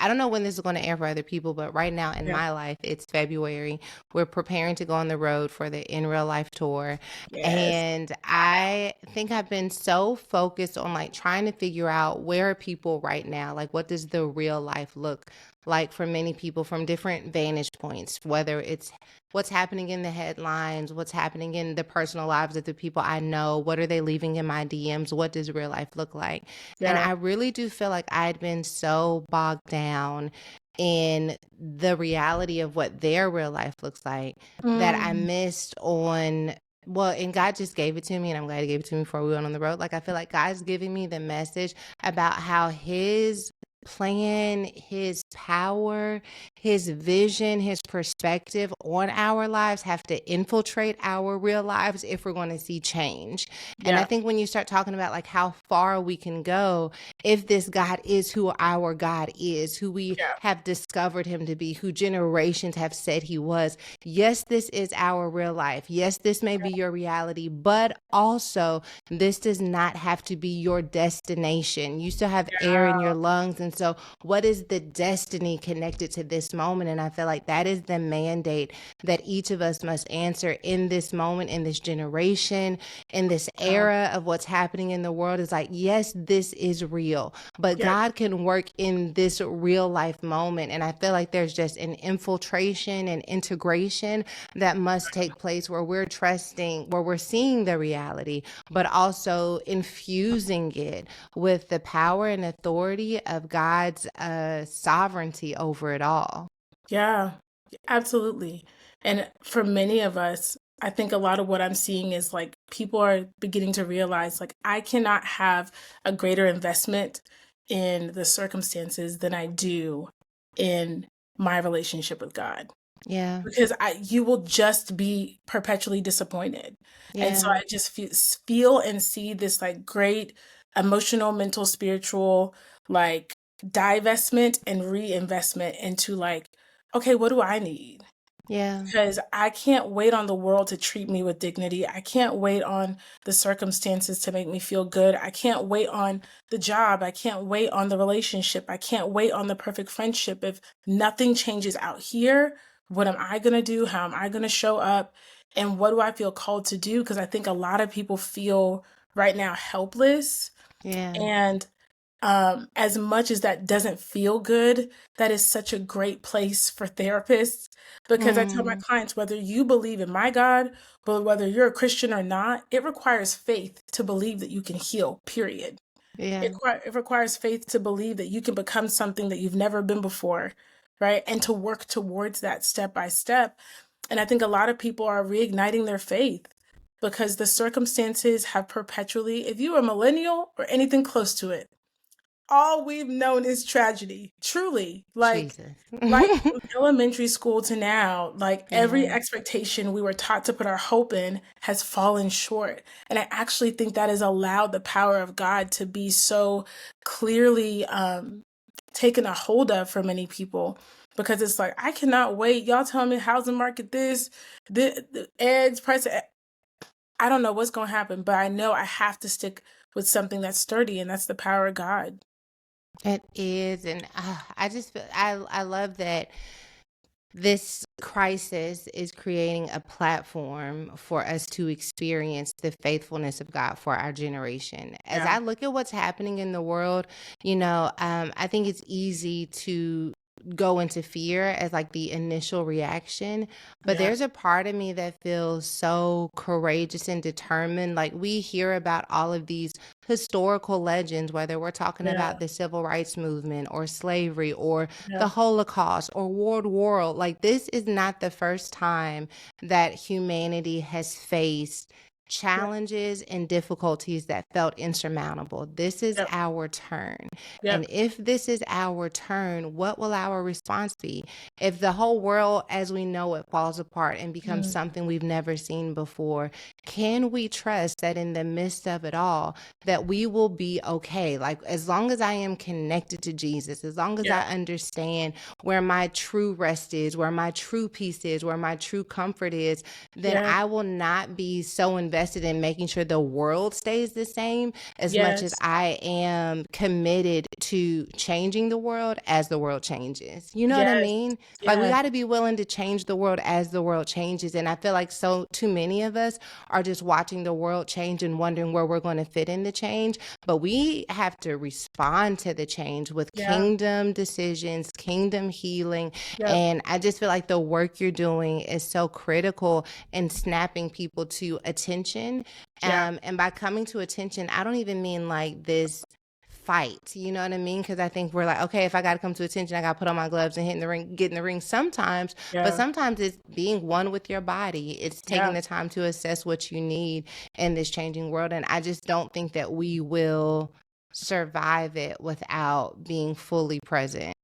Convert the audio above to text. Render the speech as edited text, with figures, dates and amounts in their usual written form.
I don't know when this is going to air for other people, but right now in Yeah. my life, it's February. We're preparing to go on the road for the In Real Life tour. Yes. And I think I've been so focused on like trying to figure out where are people right now? Like, what does the real life look like for many people from different vantage points, whether it's what's happening in the headlines, what's happening in the personal lives of the people I know, what are they leaving in my DMs, what does real life look like? And Yeah. I really do feel like I'd been so bogged down in the reality of what their real life looks like that I Mm, missed on. Well, and God just gave it to me, and I'm glad He gave it to me before we went on the road. Like, I feel like God's giving me the message about how His plan, His power, His vision, His perspective on our lives have to infiltrate our real lives if we're going to see change. And I yeah. think when you start talking about like how far we can go, if this God is who our God is, who we Yeah. have discovered Him to be, who generations have said He was, yes, this is our real life. Yes, this may be your reality, but also this does not have to be your destination. You still have air in your lungs. And so, what is the destiny connected to this moment? And I feel like that is the mandate that each of us must answer in this moment, in this generation, in this Yeah. era of what's happening in the world. Is like, yes, this is real, but Yeah. God can work in this real life moment. And I feel like there's just an infiltration and integration that must take place where we're trusting, where we're seeing the reality, but also infusing it with the power and authority of God's sovereignty over it all. Yeah, absolutely. And for many of us, I think a lot of what I'm seeing is like people are beginning to realize like I cannot have a greater investment in the circumstances than I do in my relationship with God. Yeah. Because you will just be perpetually disappointed. And so Yeah. I just feel and see this like great emotional, mental, spiritual, like divestment and reinvestment into like, okay, what do I need? Yeah. Because I can't wait on the world to treat me with dignity. I can't wait on the circumstances to make me feel good. I can't wait on the job. I can't wait on the relationship. I can't wait on the perfect friendship. If nothing changes out here, what am I going to do? How am I going to show up? And what do I feel called to do? Because I think a lot of people feel right now helpless. Yeah. And as much as that doesn't feel good, that is such a great place for therapists because I tell my Mm. clients whether you believe in my God, but whether you're a Christian or not, it requires faith to believe that you can heal, period. Yeah. It requires faith to believe that you can become something that you've never been before, right? And to work towards that step by step. And I think a lot of people are reigniting their faith because the circumstances have perpetually, if you are a millennial or anything close to it, all we've known is tragedy. Truly. Jesus. Like from elementary school to now, like every Yeah. expectation we were taught to put our hope in has fallen short. And I actually think that has allowed the power of God to be so clearly taken a hold of for many people. Because it's like, I cannot wait. Y'all tell me housing market this, the eggs price. I don't know what's going to happen, but I know I have to stick with something that's sturdy, and that's the power of God. It is, and I just feel I love that this crisis is creating a platform for us to experience the faithfulness of God for our generation. As Yeah. I look at what's happening in the world, I think it's easy to go into fear as like the initial reaction, but Yeah. there's a part of me that feels so courageous and determined. Like, we hear about all of these historical legends, whether we're talking Yeah. about the civil rights movement or slavery or the Yeah. Holocaust or World War. Like, this is not the first time that humanity has faced Yeah. challenges and difficulties that felt insurmountable. This is Yep. our turn. And Yep. if this is our turn, what will our response be? If the whole world as we know it falls apart and becomes Mm. something we've never seen before, can we trust that in the midst of it all, that we will be okay? Like, as long as I am connected to Jesus, as long as Yeah. I understand where my true rest is, where my true peace is, where my true comfort is, then Yeah. I will not be so invested invested in making sure the world stays the same as much as Yes. I am committed to changing the world as the world changes. You know what I Yes. mean? Like, we Yeah. got to be willing to change the world as the world changes. And I feel like so too many of us are just watching the world change and wondering where we're going to fit in the change. But we have to respond to the change with Yeah. kingdom decisions, kingdom healing. Yep. And I just feel like the work you're doing is so critical in snapping people to attention. Yeah. And by coming to attention, I don't even mean like this fight, you know what I mean? Because I think we're like, okay, if I got to come to attention, I got to put on my gloves and hit in the ring, get in the ring sometimes. But Yeah. sometimes it's being one with your body. It's taking Yeah. the time to assess what you need in this changing world. And I just don't think that we will survive it without being fully present.